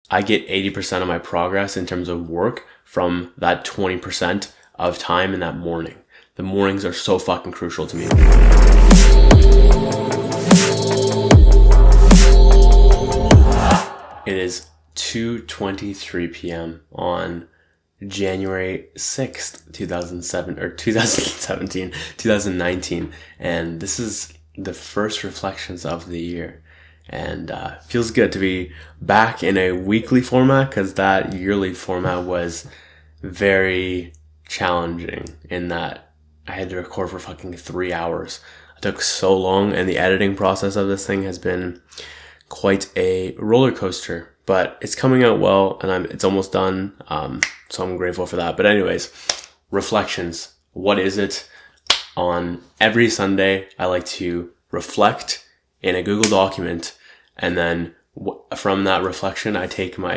I get 80% of my progress in terms of work from that 20% of time in that morning. The mornings are so fucking crucial to me. It is 2:23 p.m. on January 6th, 2019. And this is the first reflections of the year. And feels good to be back in a weekly format, because that yearly format was very challenging in that I had to record for fucking 3 hours. It took so long, and the editing process of this thing has been quite a roller coaster, but it's coming out well, and it's almost done. So I'm grateful for that. But anyways, reflections. What is it? On every Sunday, I like to reflect in a Google document, and then from that reflection, I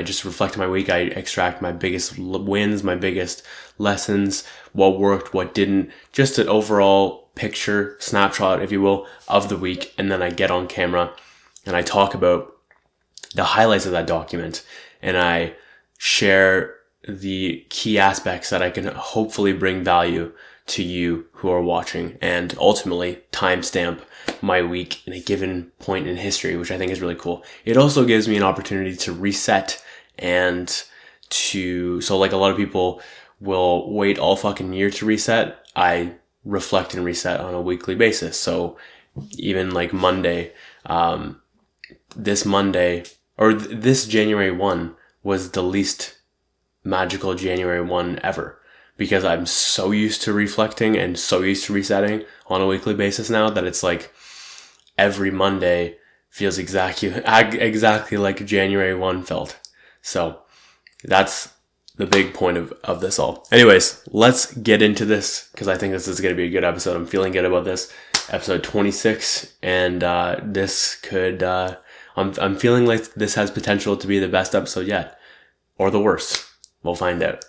just reflect my week. I extract my biggest wins, my biggest lessons, what worked, what didn't, just an overall picture, snapshot, if you will, of the week. And then I get on camera and I talk about the highlights of that document, and I share the key aspects that I can hopefully bring value to you who are watching, and ultimately timestamp my week in a given point in history, which I think is really cool. It also gives me an opportunity to reset and so like a lot of people will wait all fucking year to reset. I reflect and reset on a weekly basis. So even like Monday, this January 1 was the least magical January 1 ever, because I'm so used to reflecting and so used to resetting on a weekly basis now that it's like every Monday feels exactly like January 1 felt. So that's the big point of this all. Anyways, let's get into this, because I think this is going to be a good episode. I'm feeling good about this. Episode 26, and this could... I'm feeling like this has potential to be the best episode yet, or the worst. We'll find out.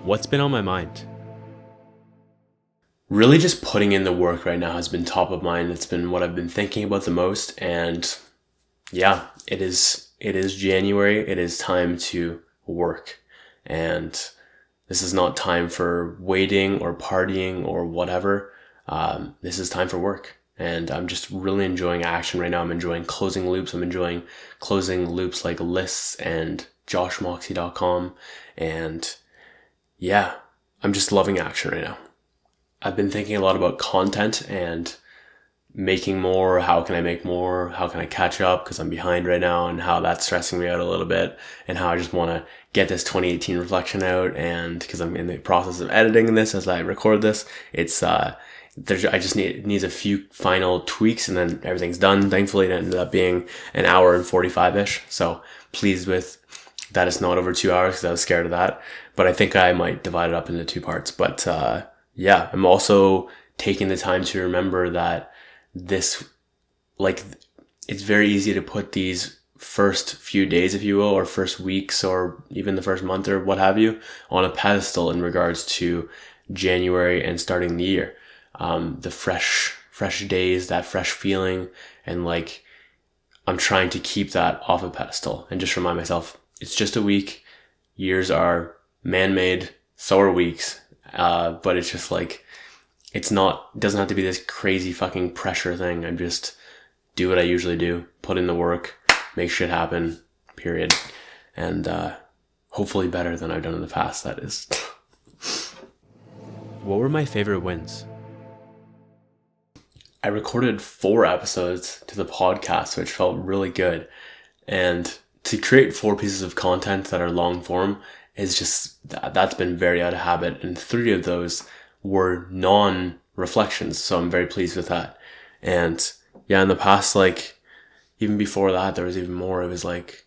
What's been on my mind? Really just putting in the work right now has been top of mind. It's been what I've been thinking about the most. And yeah, it is January. It is time to work. And this is not time for waiting or partying or whatever. This is time for work. And I'm just really enjoying action right now. I'm enjoying closing loops. I'm enjoying closing loops like lists and joshmoxey.com. And yeah, I'm just loving action right now. I've been thinking a lot about content and making more. How can I make more? How can I catch up? Because I'm behind right now, and how that's stressing me out a little bit, and how I just want to get this 2018 reflection out. And because I'm in the process of editing this as I record this, it's, I just needs a few final tweaks, and then everything's done. Thankfully, it ended up being an hour and 45-ish. So pleased with that. It's not over 2 hours, because I was scared of that. But I think I might divide it up into 2 parts. But yeah, I'm also taking the time to remember that this, like, it's very easy to put these first few days, if you will, or first weeks, or even the first month or what have you, on a pedestal in regards to January and starting the year. The fresh days, that fresh feeling, and like, I'm trying to keep that off a pedestal and just remind myself, it's just a week. Years are man-made, so are weeks. But it's just like, it doesn't have to be this crazy fucking pressure thing. I just do what I usually do, put in the work, make shit happen, period. And, hopefully better than I've done in the past, that is. What were my favorite wins? I recorded 4 episodes to the podcast, which felt really good. And to create 4 pieces of content that are long form is just, that's been very out of habit. And 3 of those were non-reflections. So I'm very pleased with that. And yeah, in the past, like, even before that, there was even more. It was like,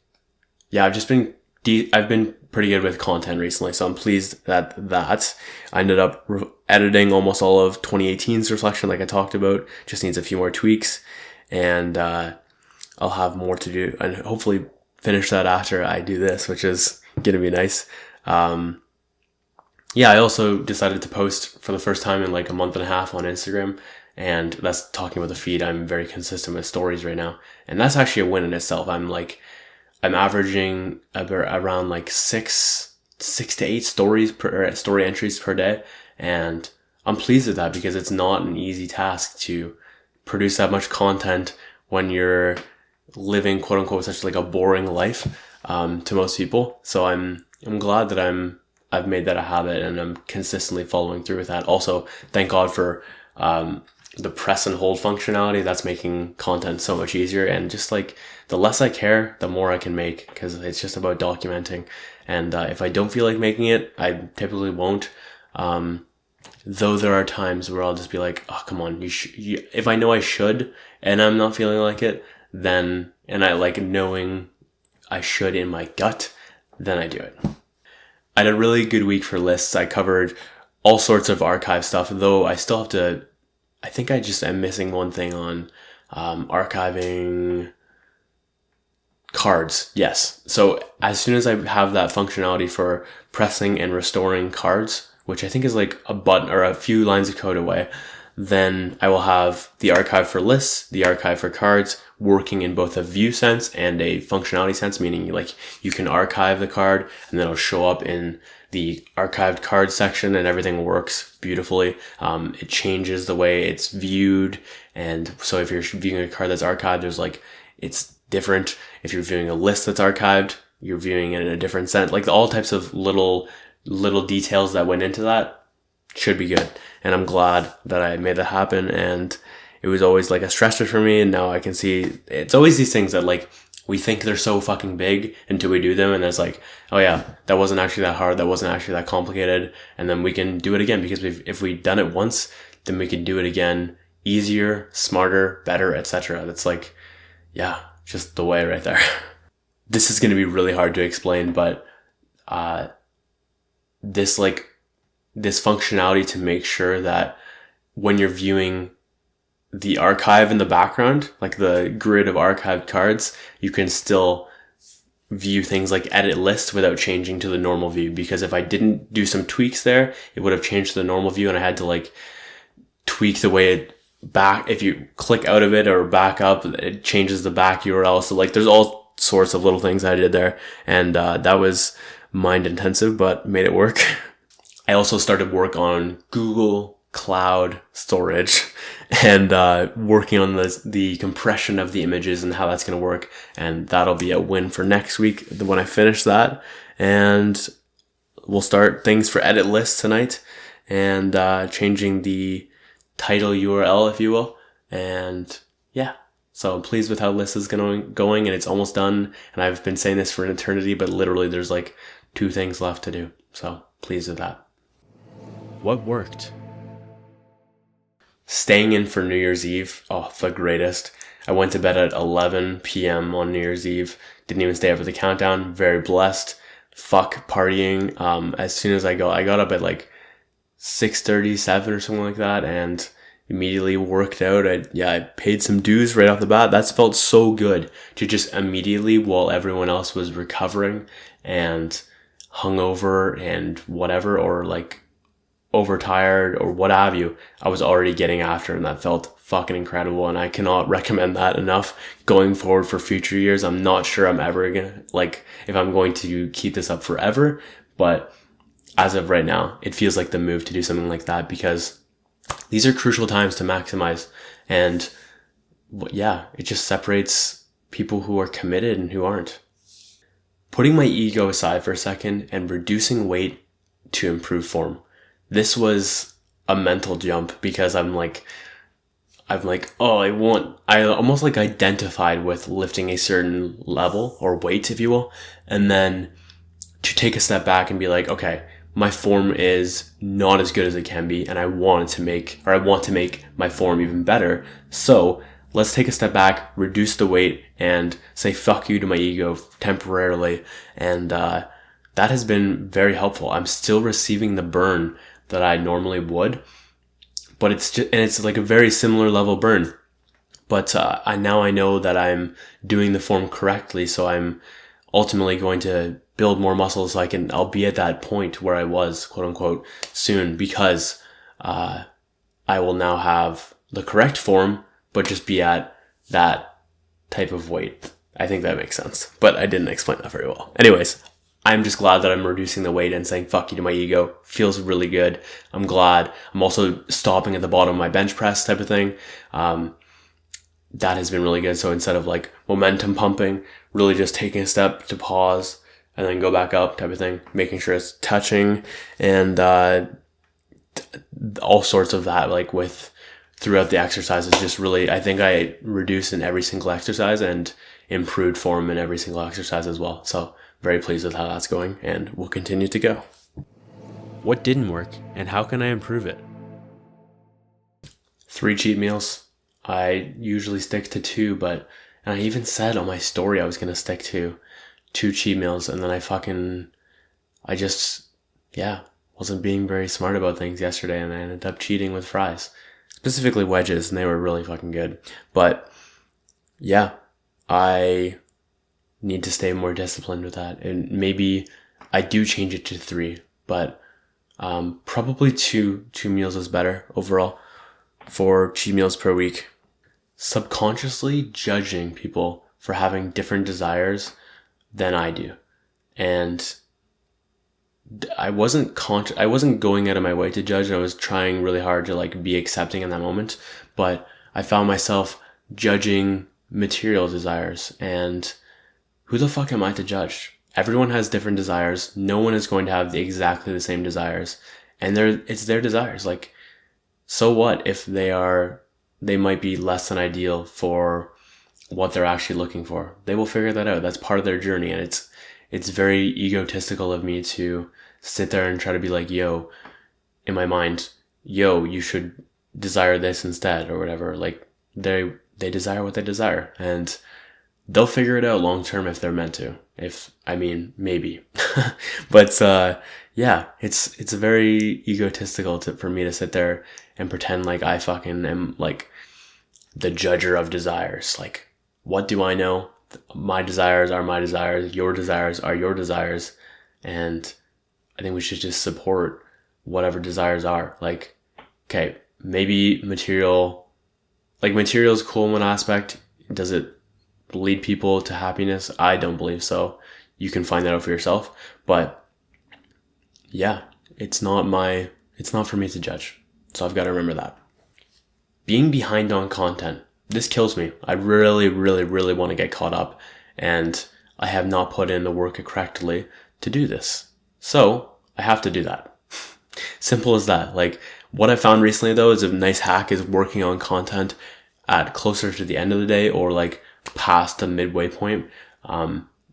yeah, I've been pretty good with content recently. So I'm pleased that I ended up editing almost all of 2018's reflection, like I talked about. Just needs a few more tweaks, and I'll have more to do, and hopefully finish that after I do this, which is gonna be nice. Yeah, I also decided to post for the first time in like a month and a half on Instagram, and that's talking about the feed. I'm very consistent with stories right now, and that's actually a win in itself. I'm averaging around like six to eight story entries per day. And I'm pleased with that because it's not an easy task to produce that much content when you're living quote unquote such like a boring life, to most people. So I'm glad that I've made that a habit and I'm consistently following through with that. Also, thank God for, the press and hold functionality. That's making content so much easier. And just like the less I care, the more I can make, because it's just about documenting. And if I don't feel like making it, I typically won't. Though there are times where I'll just be like, oh, come on, if I know I should and I'm not feeling like it, then, and I like knowing I should in my gut, then I do it. I had a really good week for lists. I covered all sorts of archive stuff, though I still have to, I think I just am missing one thing on archiving cards. Yes. So as soon as I have that functionality for pressing and restoring cards, which I think is like a button or a few lines of code away, then I will have the archive for lists, the archive for cards working in both a view sense and a functionality sense, meaning like you can archive the card and then it'll show up in the archived card section and everything works beautifully. It changes the way it's viewed. And so if you're viewing a card that's archived, there's like, it's different. If you're viewing a list that's archived, you're viewing it in a different sense. Like all types of little details that went into that should be good. And I'm glad that I made that happen. And it was always like a stressor for me. And now I can see it's always these things that like we think they're so fucking big until we do them. And it's like, oh yeah, that wasn't actually that hard. That wasn't actually that complicated. And then we can do it again because if we've done it once, then we can do it again easier, smarter, better, etc. That's like, yeah, just the way right there. This is going to be really hard to explain, but, this functionality to make sure that when you're viewing the archive in the background, like the grid of archived cards, you can still view things like edit list without changing to the normal view. Because if I didn't do some tweaks there, it would have changed to the normal view and I had to like tweak the way it back. If you click out of it or back up, it changes the back URL. So like there's all sorts of little things I did there. And that was mind intensive, but made it work. I also started work on Google Cloud storage and working on the compression of the images and how that's going to work. And that'll be a win for next week when I finish that. And we'll start things for edit lists tonight and changing the title URL, if you will. And yeah, so I'm pleased with how list is going and it's almost done. And I've been saying this for an eternity, but literally there's like 2 things left to do. So pleased with that. What worked? Staying in for New Year's Eve. Oh, the greatest. I went to bed at 11 p.m. on New Year's Eve. Didn't even stay up for the countdown. Very blessed. Fuck partying. As soon as I got up at like 6:37 or something like that and immediately worked out. I paid some dues right off the bat. That's felt so good to just immediately, while everyone else was recovering and hungover and whatever, or like overtired or what have you, I was already getting after, and that felt fucking incredible. And I cannot recommend that enough going forward for future years. I'm not sure I'm ever gonna, like, if I'm going to keep this up forever, but as of right now, it feels like the move to do something like that, because these are crucial times to maximize. And yeah, it just separates people who are committed and who aren't. Putting my ego aside for a second and reducing weight to improve form. This was a mental jump because I'm like, oh, I almost like identified with lifting a certain level or weight, if you will. And then to take a step back and be like, okay, my form is not as good as it can be, and I want to make my form even better. So let's take a step back, reduce the weight, and say fuck you to my ego temporarily. And that has been very helpful. I'm still receiving the burn that I normally would, but it's like a very similar level burn. But I know that I'm doing the form correctly, so I'm ultimately going to build more muscle so I'll be at that point where I was, quote unquote, soon, because I will now have the correct form, but just be at that type of weight. I think that makes sense, but I didn't explain that very well. Anyways, I'm just glad that I'm reducing the weight and saying fuck you to my ego. Feels really good. I'm glad. I'm also stopping at the bottom of my bench press type of thing. That has been really good. So instead of like momentum pumping, really just taking a step to pause and then go back up type of thing, making sure it's touching and all sorts of that, like with throughout the exercises, just really, I think I reduced in every single exercise and improved form in every single exercise as well. So very pleased with how that's going, and we'll continue to go. What didn't work and how can I improve it? 3 cheat meals. I usually stick to 2, and I even said on my story I was going to stick to 2 cheat meals, and then I just wasn't being very smart about things yesterday, and I ended up cheating with fries, specifically wedges, and they were really fucking good. But yeah, I need to stay more disciplined with that, and maybe I do change it to 3, but probably two meals is better overall for cheat meals per week. Subconsciously judging people for having different desires than I do, and I wasn't going out of my way to judge. I was trying really hard to like be accepting in that moment, but I found myself judging material desires, and who the fuck am I to judge? Everyone has different desires. No one is going to have exactly the same desires, and it's their desires. Like, so what if they might be less than ideal for what they're actually looking for? They will figure that out. That's part of their journey, and it's very egotistical of me to sit there and try to be like, yo, in my mind, yo, you should desire this instead or whatever. Like, they desire what they desire, and they'll figure it out long term if they're meant to. Maybe. But it's very egotistical for me to sit there and pretend like I fucking am like the judger of desires. Like, what do I know? My desires are my desires. Your desires are your desires. And I think we should just support whatever desires are. Like, okay, maybe material is cool in one aspect. Does it lead people to happiness? I don't believe so. You can find that out for yourself. But yeah, it's not for me to judge. So I've got to remember that. Being behind on content. This kills me. I really, really, really want to get caught up, and I have not put in the work correctly to do this. So I have to do that. Simple as that. Like, what I found recently though is a nice hack is working on content at closer to the end of the day or like past the midway point.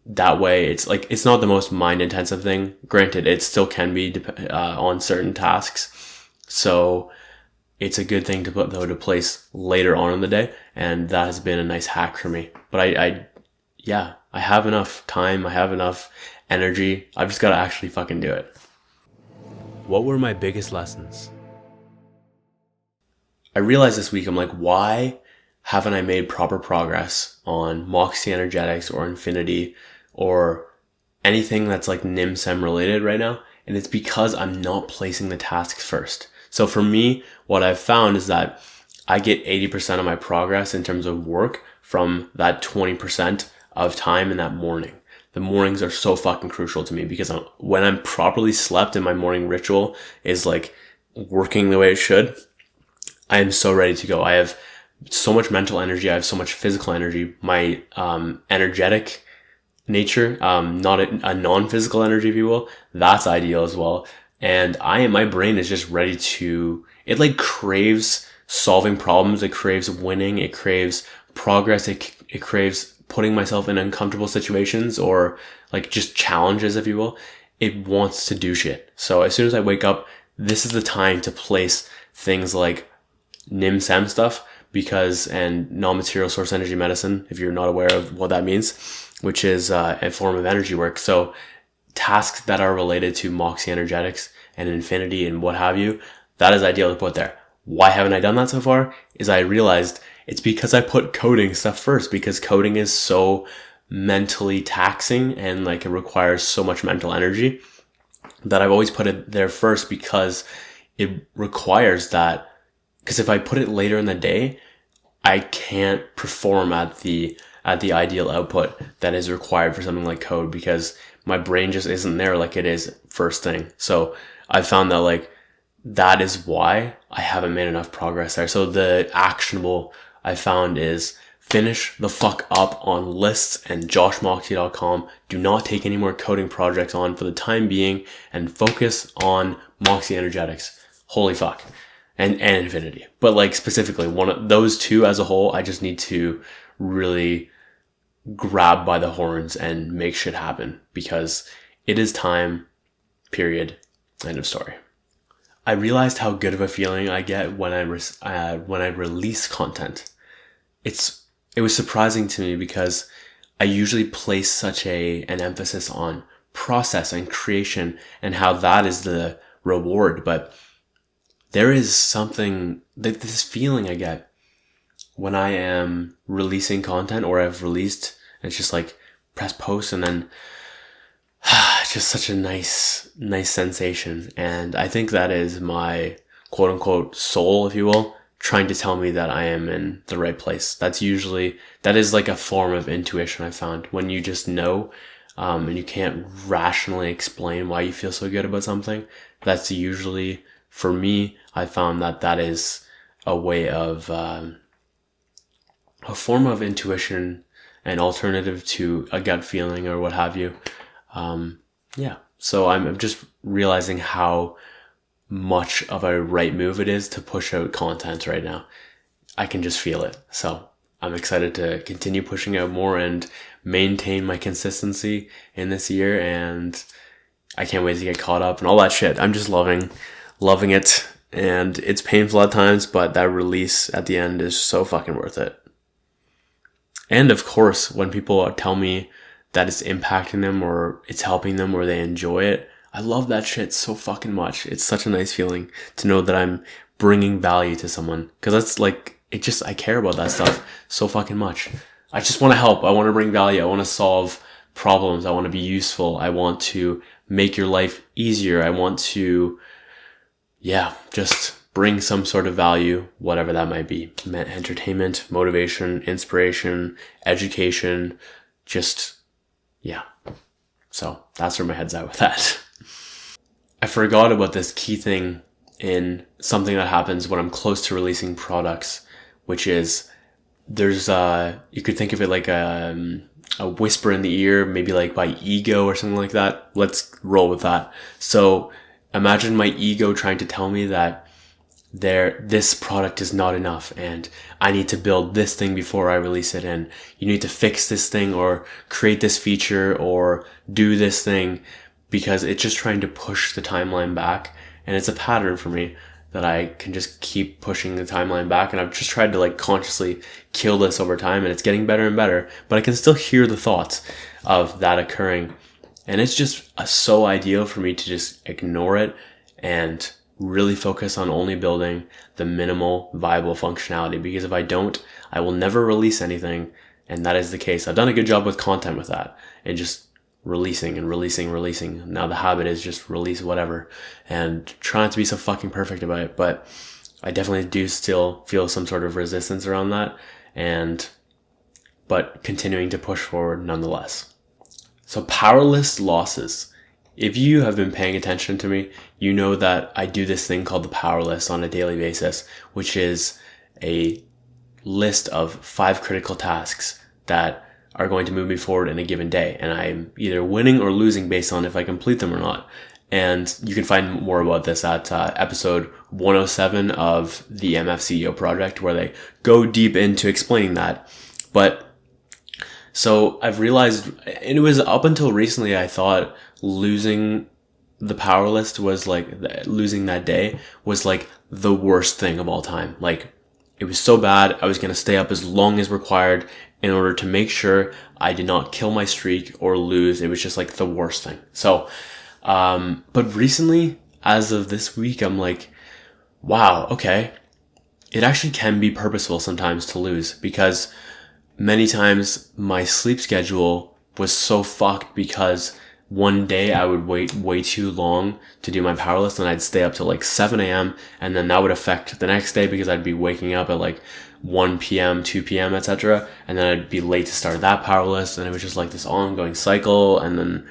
That way it's not the most mind intensive thing. Granted, it still can be on certain tasks. So it's a good thing to put though to place later on in the day. And that has been a nice hack for me. But I have enough time. I have enough energy. I've just got to actually fucking do it. What were my biggest lessons? I realized this week, I'm like, why haven't I made proper progress on Moxey Energetics or Infinity or anything that's like NIM-SEM related right now? And it's because I'm not placing the tasks first. So for me, what I've found is that I get 80% of my progress in terms of work from that 20% of time in that morning. The mornings are so fucking crucial to me because when I'm properly slept and my morning ritual is like working the way it should, I am so ready to go. I have so much mental energy. I have so much physical energy. My energetic nature, not a non-physical energy, if you will, that's ideal as well. And my brain is just ready to, it like craves solving problems. It craves winning. It craves progress. It craves putting myself in uncomfortable situations or like just challenges, if you will. It wants to do shit. So as soon as I wake up, this is the time to place things like NIM-SEM stuff and non-material source energy medicine, if you're not aware of what that means, which is a form of energy work. So tasks that are related to Moxey Energetics and Infinity and what have you, that is ideal to put there. Why haven't I done that so far? Is I realized it's because I put coding stuff first, because coding is so mentally taxing and like it requires so much mental energy that I've always put it there first because it requires that. Because if I put it later in the day, I can't perform at the at the ideal output that is required for something like code, because my brain just isn't there like it is first thing. So I found that like that is why I haven't made enough progress there. So the actionable I found is finish the fuck up on lists and joshmoxey.com. Do not take any more coding projects on for the time being and focus on Moxey Energetics. Holy fuck. And Infinity. But like specifically one of those two as a whole, I just need to really grab by the horns and make shit happen, because it is time, period, end of story. I realized how good of a feeling I get when I release content. It was surprising to me because I usually place such an emphasis on process and creation and how that is the reward. But there is something, this feeling I get when I am releasing content, or I've released, and it's just like press post and then it's just such a nice sensation. And I think that is my quote unquote soul, if you will, trying to tell me that I am in the right place. That is like a form of intuition I found, when you just know, and you can't rationally explain why you feel so good about something. That's usually, for me, I found that is a way of, a form of intuition, an alternative to a gut feeling or what have you. So I'm just realizing how much of a right move it is to push out content right now. I can just feel it. So I'm excited to continue pushing out more and maintain my consistency in this year. And I can't wait to get caught up and all that shit. I'm just loving it. And it's painful at times, but that release at the end is so fucking worth it. And of course, when people tell me that it's impacting them or it's helping them or they enjoy it, I love that shit so fucking much. It's such a nice feeling to know that I'm bringing value to someone, because that's like, I care about that stuff so fucking much. I just want to help. I want to bring value. I want to solve problems. I want to be useful. I want to make your life easier. I want to, just bring some sort of value, whatever that might be. Entertainment, motivation, inspiration, education, So that's where my head's at with that. I forgot about this key thing in something that happens when I'm close to releasing products, which is there's you could think of it like a whisper in the ear, maybe like by ego or something like that. Let's roll with that. So imagine my ego trying to tell me that this product is not enough and I need to build this thing before I release it, and you need to fix this thing or create this feature or do this thing, because it's just trying to push the timeline back. And it's a pattern for me that I can just keep pushing the timeline back, and I've just tried to like consciously kill this over time, and it's getting better and better, but I can still hear the thoughts of that occurring. And it's just so ideal for me to just ignore it and really focus on only building the minimal viable functionality, because if I don't, I will never release anything. And that is the case. I've done a good job with content with that, and just releasing. Now the habit is just release whatever and try not to be so fucking perfect about it. But I definitely do still feel some sort of resistance around that, but continuing to push forward nonetheless. So powerless losses. If you have been paying attention to me, you know that I do this thing called the power list on a daily basis, which is a list of 5 critical tasks that are going to move me forward in a given day. And I'm either winning or losing based on if I complete them or not. And you can find more about this at episode 107 of the MFCEO project, where they go deep into explaining that. But so I've realized, and it was up until recently, I thought losing the power list was like, losing that day was like the worst thing of all time. Like, it was so bad, I was going to stay up as long as required in order to make sure I did not kill my streak or lose. It was just like the worst thing. So, but recently, as of this week, I'm like, wow, okay. It actually can be purposeful sometimes to lose, because many times my sleep schedule was so fucked because one day I would wait way too long to do my power list, and I'd stay up till like 7 a.m. and then that would affect the next day because I'd be waking up at like 1 p.m., 2 p.m., etc. And then I'd be late to start that power list, and it was just like this ongoing cycle. And then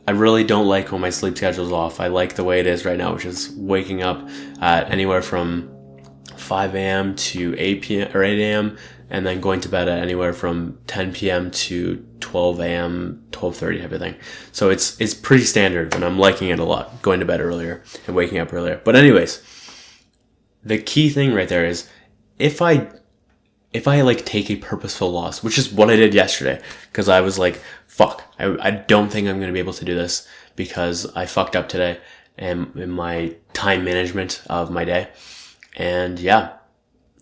I really don't like when my sleep schedule's off. I like the way it is right now, which is waking up at anywhere from 5 a.m. to 8 p.m. or 8 a.m. and then going to bed at anywhere from 10 p.m. to 12 a.m., 12:30 type of thing. So it's pretty standard, and I'm liking it a lot, going to bed earlier and waking up earlier. But anyways, the key thing right there is if I like take a purposeful loss, which is what I did yesterday, because I was like, fuck, I don't think I'm going to be able to do this because I fucked up today and in my time management of my day. And yeah,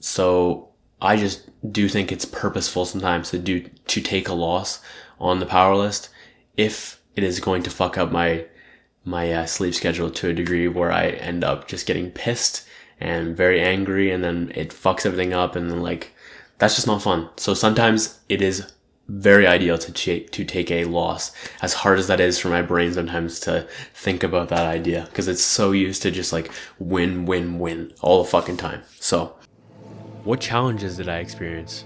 so I just do think it's purposeful sometimes to take a loss on the power list if it is going to fuck up my sleep schedule to a degree where I end up just getting pissed and very angry, and then it fucks everything up, and then like that's just not fun. So sometimes it is very ideal to take a loss, as hard as that is for my brain sometimes to think about that idea, because it's so used to just like win all the fucking time. So what challenges did I experience?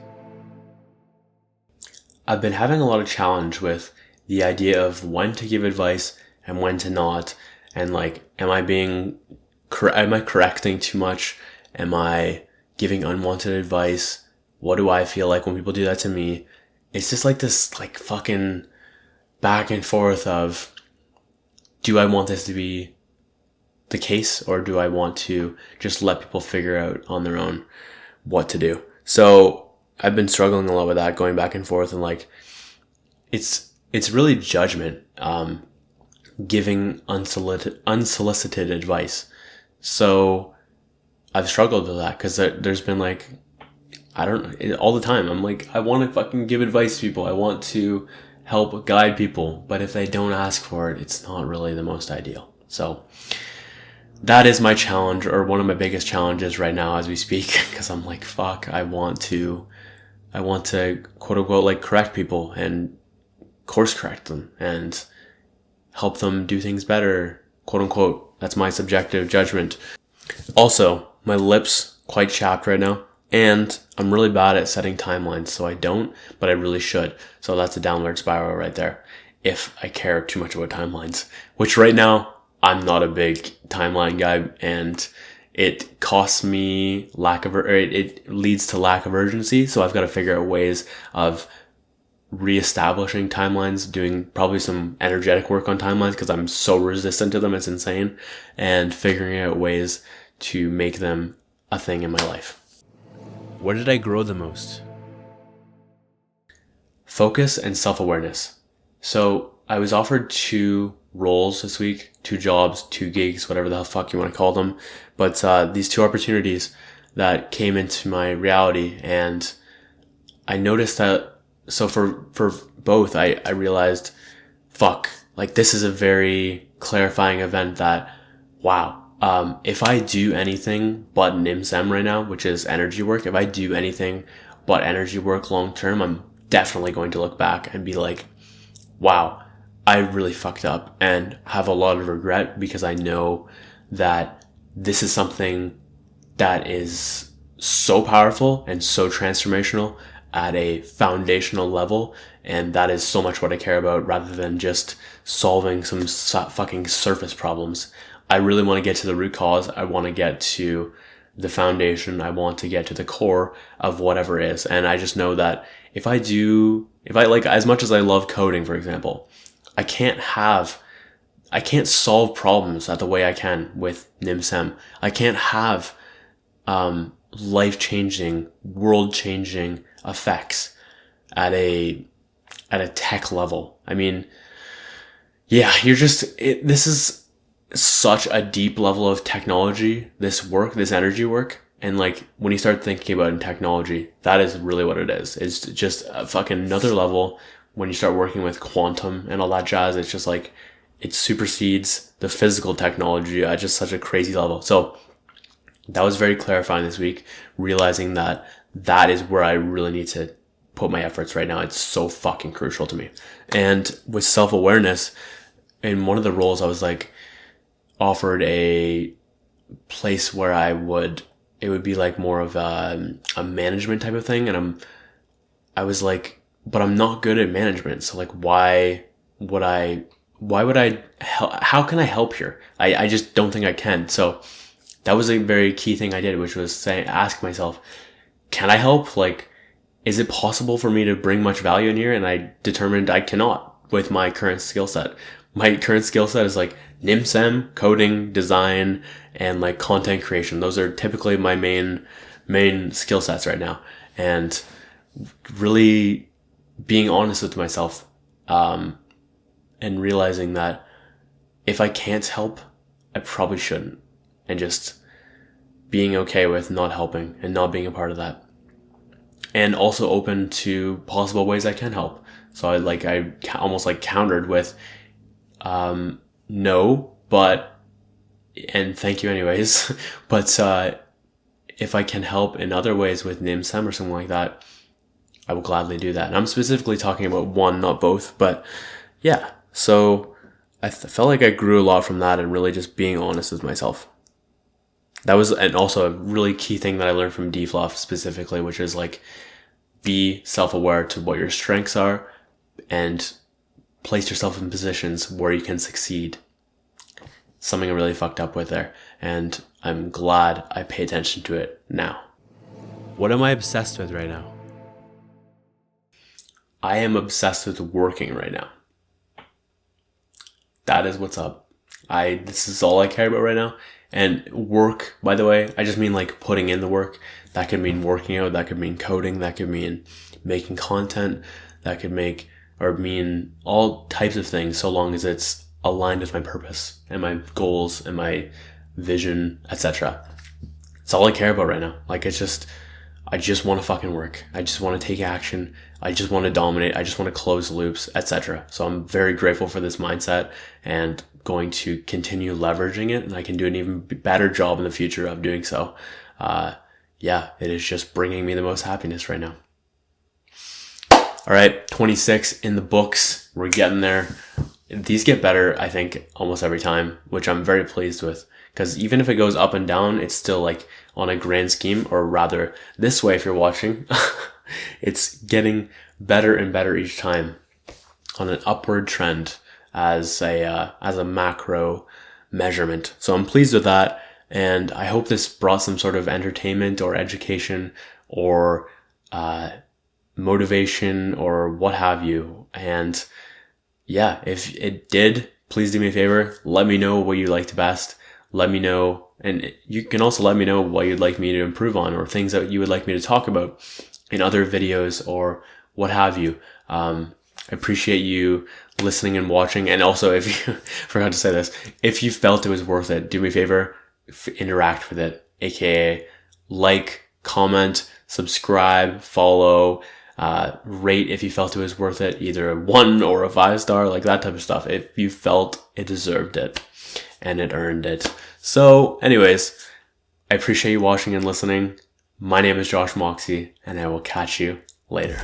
I've been having a lot of challenge with the idea of when to give advice and when to not, and like, am I correcting too much? Am I giving unwanted advice? What do I feel like when people do that to me? It's just like this like fucking back and forth of, do I want this to be the case, or do I want to just let people figure out on their own what to do? So I've been struggling a lot with that, going back and forth, and like it's really judgment, giving unsolicited advice. So I've struggled with that because there's been like, I don't know, all the time I'm like, I want to fucking give advice to people, I want to help guide people, but if they don't ask for it, it's not really the most ideal. So that is my challenge, or one of my biggest challenges right now as we speak, because I'm like, fuck, I want to quote unquote like correct people and course correct them and help them do things better, quote unquote. That's my subjective judgment. Also, my lips quite chapped right now, and I'm really bad at setting timelines, so I don't, but I really should. So that's a downward spiral right there if I care too much about timelines, which right now I'm not a big timeline guy, and it costs me it leads to lack of urgency. So I've got to figure out ways of reestablishing timelines, doing probably some energetic work on timelines because I'm so resistant to them, it's insane, and figuring out ways to make them a thing in my life. Where did I grow the most? Focus and self-awareness. So I was offered 2 roles this week, 2 jobs, 2 gigs, whatever the fuck you want to call them. But these 2 opportunities that came into my reality, and I noticed that, so for both, I realized, fuck, like this is a very clarifying event that, wow, if I do anything but NIMSM right now, which is energy work, if I do anything but energy work long term, I'm definitely going to look back and be like, wow, I really fucked up, and have a lot of regret, because I know that this is something that is so powerful and so transformational at a foundational level, and that is so much what I care about, rather than just solving some fucking surface problems. I really want to get to the root cause. I want to get to the foundation. I want to get to the core of whatever it is. And I just know that if I like, as much as I love coding, for example, I can't solve problems the way I can with NIMSM. I can't have life-changing, world-changing effects at a tech level. I mean, yeah, this is such a deep level of technology, this energy work. And like, when you start thinking about it in technology, that is really what it is. It's just a fucking another level. When you start working with quantum and all that jazz, it's just like, it supersedes the physical technology at just such a crazy level. So that was very clarifying this week, realizing that is where I really need to put my efforts right now. It's so fucking crucial to me. And with self-awareness, in one of the roles, I was like offered a place where I would it would be like more of a management type of thing. And I was like, but I'm not good at management. So like, why would I help? How can I help here? I just don't think I can. So that was a very key thing I did, which was ask myself, can I help? Like, is it possible for me to bring much value in here? And I determined I cannot with my current skill set. My current skill set is like NIM/SEM, coding, design, and like content creation. Those are typically my main skill sets right now. And really being honest with myself, and realizing that if I can't help, I probably shouldn't. And just being okay with not helping and not being a part of that. And also open to possible ways I can help. So I almost like countered with, no, but, and thank you anyways. But, if I can help in other ways with NIM/SEM or something like that, I will gladly do that. And I'm specifically talking about one, not both, but yeah. So I felt like I grew a lot from that and really just being honest with myself. That was, and also a really key thing that I learned from DFluff specifically, which is like, be self-aware to what your strengths are and place yourself in positions where you can succeed. Something I really fucked up with there, and I'm glad I pay attention to it now. What am I obsessed with right now? I am obsessed with working right now. That is what's up. This is all I care about right now. And work, by the way, I just mean like putting in the work. That could mean working out, that could mean coding, that could mean making content, that could mean all types of things, so long as it's aligned with my purpose and my goals and my vision, etc. It's all I care about right now. Like, I just want to fucking work. I just want to take action. I just want to dominate. I just want to close loops, etc. So I'm very grateful for this mindset and going to continue leveraging it. And I can do an even better job in the future of doing so. Yeah, it is just bringing me the most happiness right now. All right, 26 in the books. We're getting there. These get better, I think, almost every time, which I'm very pleased with. Because even if it goes up and down, it's still like on a grand scheme, or rather this way if you're watching, it's getting better and better each time on an upward trend as a macro measurement. So I'm pleased with that. And I hope this brought some sort of entertainment or education or motivation or what have you. And yeah, if it did, please do me a favor. Let me know what you liked best. Let me know. And you can also let me know what you'd like me to improve on, or things that you would like me to talk about in other videos or what have you. I appreciate you listening and watching. And also, if you forgot to say this, if you felt it was worth it, do me a favor, interact with it, aka like, comment, subscribe, follow, rate if you felt it was worth it, either a 1 or a 5-star, like that type of stuff, if you felt it deserved it and it earned it. So anyways, I appreciate you watching and listening. My name is Josh Moxey, and I will catch you later.